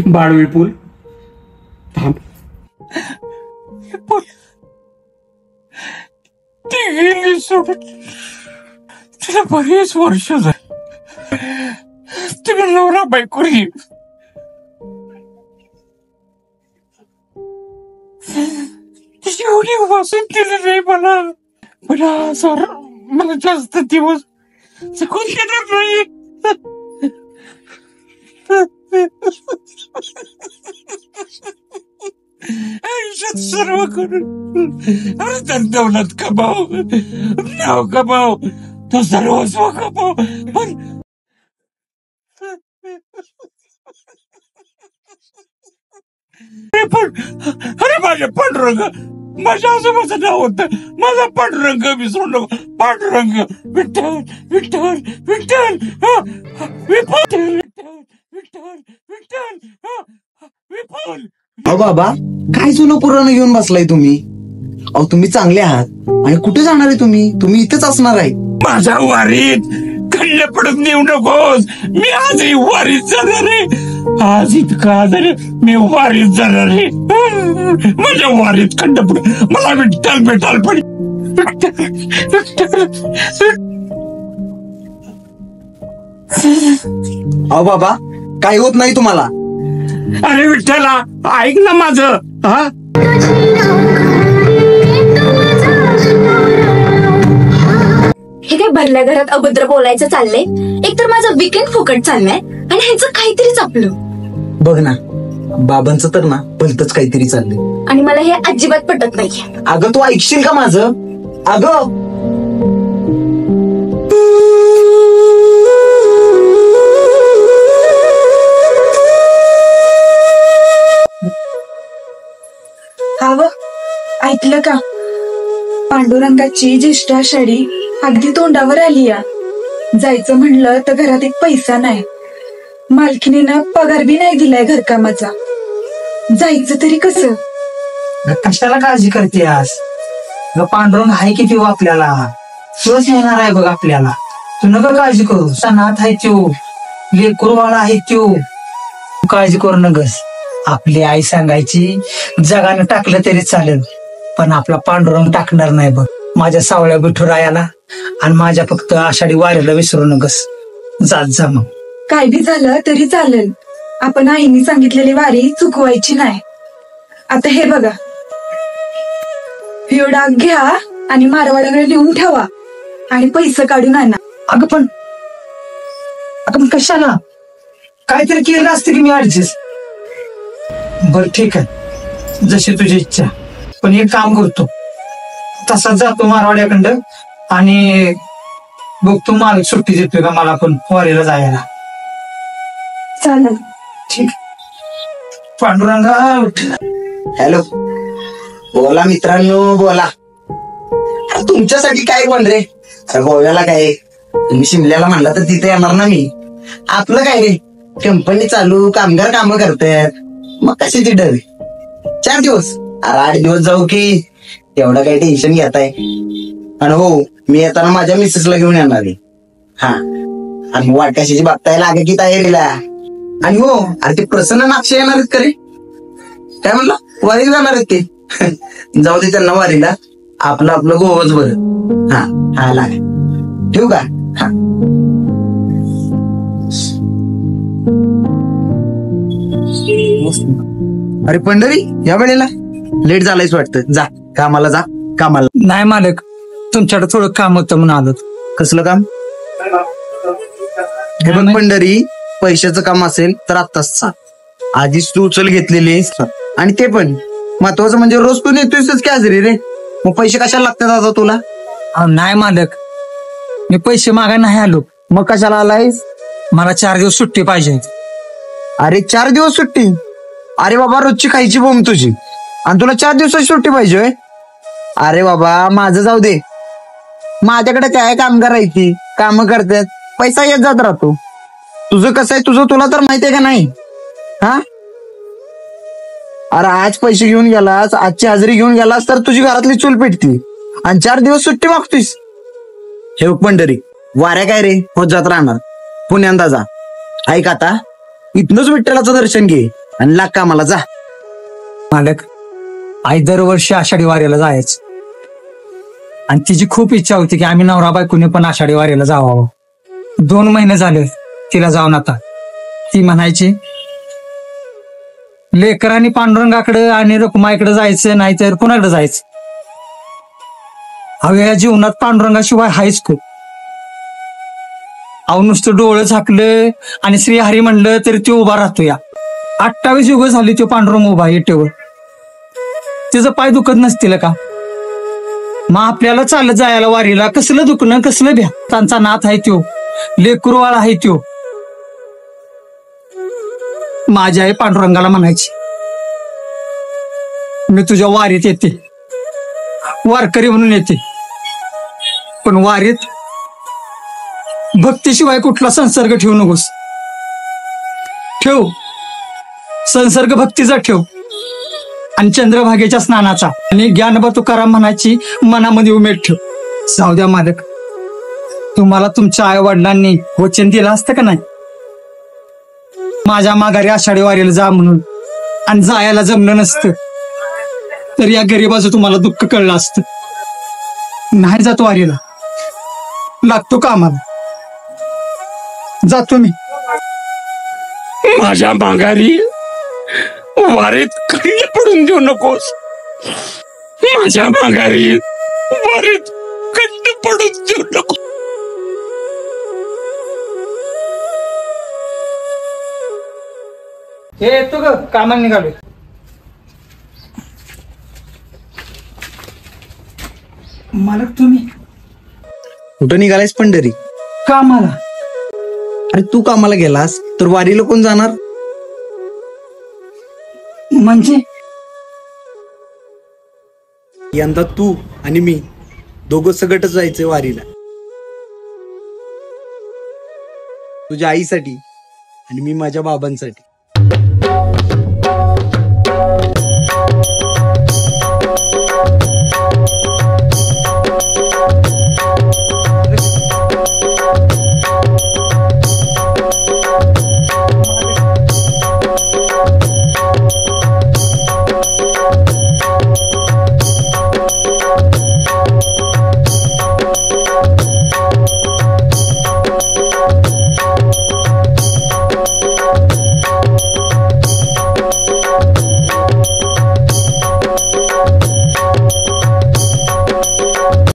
बाळ विपुल थांब. ती गेली सोडून तिला बरेच वर्ष झाली. तिला नवरा बायको तिची एवढी वासून केली नाही मला सर मला जास्त दिवस जगून देणार नाही. आयुष्यात सर्व करून अरे तर दौलत कमाव, नाव कमाव, तो सर्वस्व कमाव, पण अरे माझ्या पांडुरंग, माझ्या आजोबाचं नाव होतं, माझा पांडुरंग विसरू नको. पांडुरंग विठ्ठल विठ्ठल विठ्ठल विठ्ठल विठ्ठल विठ्ठल विठ्ठल. अहो बाबा, काय जुनं पुराण घेऊन बसलाय तुम्ही? अहो तुम्ही चांगले आहात आणि कुठे जाणार आहे तुम्ही? तुम्ही इथेच असणार आहे. माझ्या वारीत खंड पडून नेऊ नकोस. मी आजही वारीत जाणार आहे. आज इतका आजार मी वारीत जाणार आहे. माझ्या वारीत खंड पडून मला विठ्ठल भेटाल पण. अहो बाबा, काय होत नाही तुम्हाला? अरे विठ्ठला ऐक ना माझं. हा हे काय भरल्या घरात अभद्र बोलायचं चाललंय. एकतर माझं विकेंड फुकट चाललंय आणि ह्याचं काहीतरीच आपलं. बघ ना, बाबांचं तर ना भलतच काहीतरी चाललंय आणि मला हे अजिबात पटत नाहीये. अगं तू ऐकशील का माझं? अगं हवं ऐकलं का? पांडुरंगाची ज्येष्ठ आषाढी अगदी तोंडावर आली या. जायचं म्हणलं तर घरात एक पैसा नाही. मालकीनीनं पगार बी नाही दिलाय घरकामाचा. जायचं तरी कसं? कशाला काळजी करतेस? पांडुरंग आहे की देऊ आपल्याला. तोच येणार आहे बघ आपल्याला. तू नका काळजी करू. सणात आहे तो, लेकरवाळा आहे तो. काळजी करू नकस. आपली आई सांगायची जगानं टाकलं तरी चालेल, पण आपला पांडुरंग टाकणार नाही बघ. माझ्या सावळ्या विठुरायाला आणि माझ्या फक्त आषाढी वारीला विसरू नकस. जात जा मग. काय बी झालं तरी चालेल, आपण आईने सांगितलेली वारी चुकवायची नाही. आता हे बघा, ह्यो डाग घ्या आणि मारवाड्याकडे लिहून ठेवा आणि पैसे काढून आणा. अगं पण कशाला? काहीतरी केलं असतं की मी ऍडजस्ट. बर ठीक आहे, जशी तुझी इच्छा. पण एक काम करतो, तसाच जातो मारवाड्याकडं आणि बघतो मालक सुट्टी देतोय का मला पण वारीला जायला. चालेल. ठीक. पांडुरंगा. हॅलो, बोला मित्रांनो, बोला. तुमच्यासाठी काय पण रे? गोव्याला काय, तुम्ही शिमल्याला म्हणला तर तिथे येणार ना मी. आपलं काय रे, कंपनी चालू, कामगार कामं करतायत, मग कशाची डर? 4 दिवस, 8 दिवस जाऊ की, एवढं काही टेन्शन घेताय? आणि हो, मी येताना माझ्या मिसेसला घेऊन येणार आहे. हा, आणि वाट कशाची बघताय लागे की तयारीला. आणि हो, अरे ते प्रसन्न नाक्ष येणार आहेत का रे? काय म्हणलं, वारीला जाणार आहेत ते? जाऊ दे त्यांना वारीला, आपलं गोवच बरं. हा लागे, ठेवू का? हा. अरे पंढरी, या वेळेला लेट झालायच वाटतं. जा कामाला, जा कामाला. नाही मालक, तुमच्याकडे थोडं काम होतं म्हणून आलो. कसलं काम? हे बघ पंढरी, पैशाचं काम असेल तर आत्ताच सांग. आधीच तू उचल घेतलेली, आणि ते पण महत्वाचं म्हणजे रोज तू नेतोयच की हजेरी रे. मग पैसे कशाला लागतात आता तुला? नाही मालक, मी पैसे मागायला नाही आलो. मग कशाला आलायस? मला 4 दिवस सुट्टी पाहिजे. अरे 4 दिवस सुट्टी? अरे बाबा, रोजची खायची बोंब तुझी, आणि तुला 4 दिवसाची सुट्टी पाहिजे? अरे बाबा, माझं जाऊ दे. माझ्याकडे काय कामगार आहे ती, काम करतात, पैसा येत जात राहतो. तुझं कसं आहे, तुझं तुला तर माहितीये का नाही? हा, अरे आज पैसे घेऊन गेलास, आजची हजेरी घेऊन गेलास तर तुझी घरातली चूल पेटती, आणि 4 दिवस सुट्टी मागतोयस. हे पंढरी, वाऱ्या काय रे होत जात राहणार. पुण्यांदा जा. ऐक आता, इथनच विठ्ठलाचं दर्शन घे आणि लाग कामाला जा. मालक, आई दरवर्षी आषाढी वारीला जायचं आणि तिची खूप इच्छा होती की आम्ही नवरा बायकोने पण आषाढी वारीला जावं. 2 महिने झाले तिला जाऊन आता. ती म्हणायची लेकरांनी पांडुरंगाकडे आणि रखुमाईकडे जायचं, नाहीतर कुणाकडे जायचं. अहो या जीवनात पांडुरंगाशिवाय हायच खूप. अहो नुसतं डोळं झाकलं आणि श्रीहरी म्हणलं तरी तो उभा राहतो. या 28 युग झाली तो पांडुरंग उभा येटेवर. त्याचं पाय दुखत नसतील का? मग आपल्याला चालत जायला वारीला कसलं दुखणं, कसलं भ्या. त्यांचा नाथ आहे त्यो, लेकरूवाळा आहे त्यो. माझी आई पांडुरंगाला म्हणायची मी तुझ्या वारीत येते, वारकरी म्हणून येते, पण वारीत भक्तीशिवाय कुठला संसर्ग ठेवू नकोस. ठेव संसर्ग भक्तीचा ठेव आणि चंद्रभागेच्या स्नानाचा आणि ज्ञानबा तुकाराम म्हणायची मनामध्ये उमेद ठेव. जाऊ द्या मालक, तुम्हाला तुमच्या आई वडिलांनी वचन दिलं असतं का नाही माझ्या माघारी आषाढी वारीला जा म्हणून, आणि जायला जमलं नसतं तर या गरीबाचं तुम्हाला दुःख कळलं असतं. नाही जातो वारीला, लागतो कामाला, जातो मी. माझ्या माघारी वारीत खंड पडून देऊ नकोस. माझ्या माघारी वारीत खंड पडून देऊ नको. हे येतो ग, कामाला निघालोय. मालक तुम्ही कुठं निघालायस पंढरी? कामाला? अरे तू कामाला गेलास तर वारीला कोण जाणार? म्हणजे यंदा तू आणि मी दोघं सगटच जायचंय वारीला. तुझ्या आईसाठी आणि मी माझ्या बाबांसाठी.